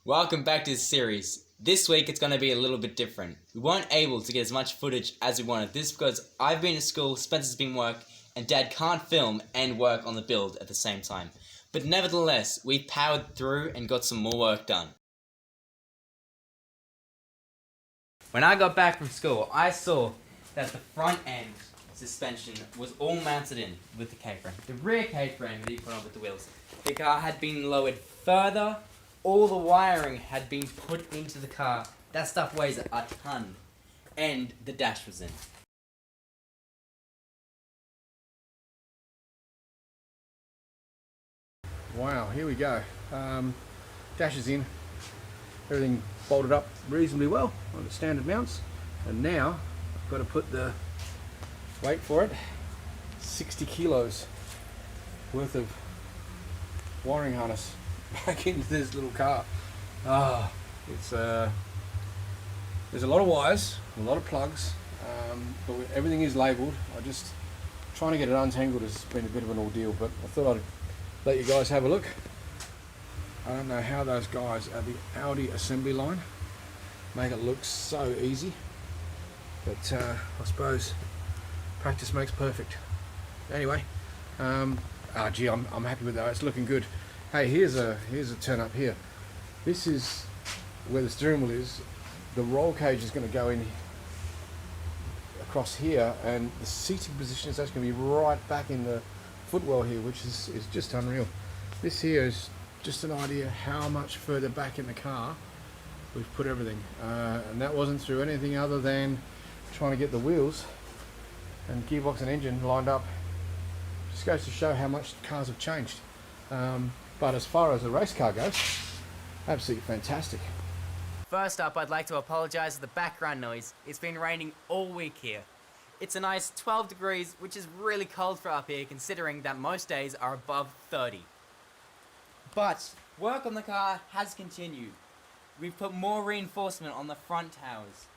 Welcome back to this series. This week it's going to be a little bit different. We weren't able to get as much footage as we wanted. This is because I've been to school, Spencer's been work, and Dad can't film and work on the build at the same time. But nevertheless, we powered through and got some more work done. When I got back from school, I saw that the front end suspension was all mounted in with the K-frame. The rear K-frame that you put on with the wheels. The car had been lowered further. All the wiring had been put into the car. That stuff weighs a ton. And the dash was in. Wow, here we go. Dash is in. Everything bolted up reasonably well on the standard mounts. And now I've got to put the, wait for it, 60 kilos worth of wiring harness back into this little car. It's there's a lot of wires, a lot of plugs, but everything is labelled. I just trying to get it untangled has been a bit of an ordeal, but I thought I'd let you guys have a look. I don't know how those guys at the Audi assembly line make it look so easy, but I suppose practice makes perfect. Anyway, gee, I'm happy with that. It's looking good. Hey, here's a turn up here. This is where the steering wheel is. The roll cage is going to go in across here, and the seating position is actually going to be right back in the footwell here, which is just unreal. This here is just an idea how much further back in the car we've put everything, and that wasn't through anything other than trying to get the wheels and gearbox and engine lined up. Just goes to show how much cars have changed. But as far as the race car goes, absolutely fantastic. First up, I'd like to apologise for the background noise. It's been raining all week here. It's a nice 12 degrees, which is really cold for up here considering that most days are above 30. But work on the car has continued. We've put more reinforcement on the front towers.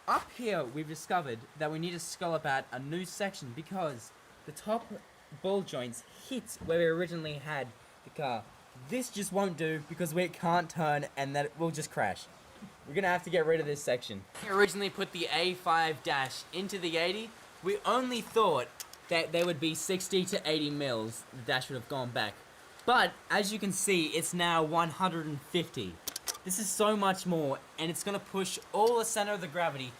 Up here, we've discovered that we need to scallop out a new section because the top ball joints hit where we originally had the car. This just won't do because we can't turn and that will just crash. We're gonna have to get rid of this section. We originally put the A5 dash into the 80. We only thought that there would be 60 to 80 mils. The dash would have gone back. But as you can see, it's now 150. This is so much more, and it's gonna push all the center of the gravity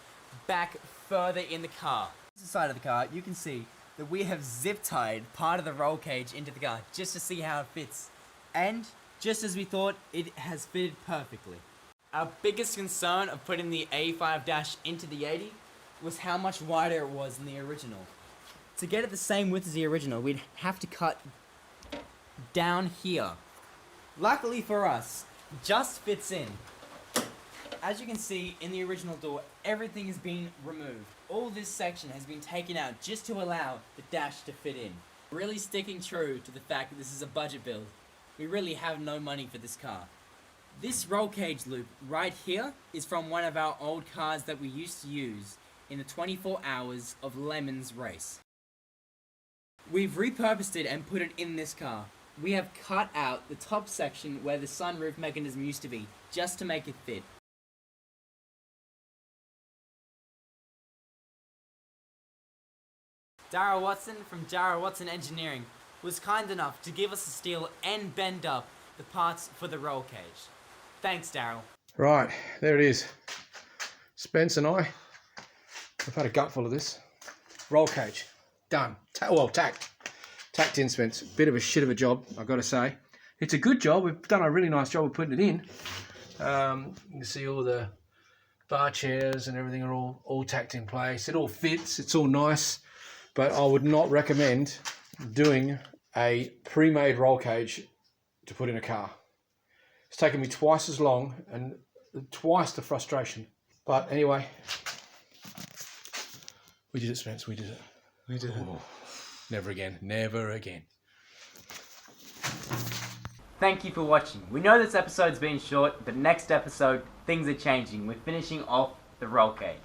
back further in the car. This side of the car, you can see that we have zip tied part of the roll cage into the car just to see how it fits. And just as we thought, it has fitted perfectly. Our biggest concern of putting the A5 dash into the 80 was how much wider it was than the original. To get it the same width as the original, we'd have to cut down here. Luckily for us, it just fits in. As you can see in the original door, everything has been removed. All this section has been taken out just to allow the dash to fit in. Really sticking true to the fact that this is a budget build. We really have no money for this car. This roll cage loop right here is from one of our old cars that we used to use in the 24 Hours of Lemons race. We've repurposed it and put it in this car. We have cut out the top section where the sunroof mechanism used to be, just to make it fit. Darryl Watson from Darryl Watson Engineering was kind enough to give us the steel and bend up the parts for the roll cage. Thanks, Darryl. Right, there it is. Spence and I have had a gutful of this. Roll cage, done. Tacked in, Spence. Bit of a shit of a job, I've got to say. It's a good job. We've done a really nice job of putting it in. You can see all the bar chairs and everything are all tacked in place. It all fits. It's all nice. But I would not recommend doing a pre-made roll cage to put in a car. It's taken me twice as long and twice the frustration. But anyway, we did it, Spence. We did it. We did it. Oh, never again. Never again. Thank you for watching. We know this episode's been short, but next episode, things are changing. We're finishing off the roll cage.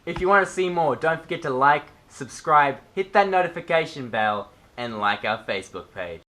If you want to see more, don't forget to like, subscribe, hit that notification bell, and like our Facebook page.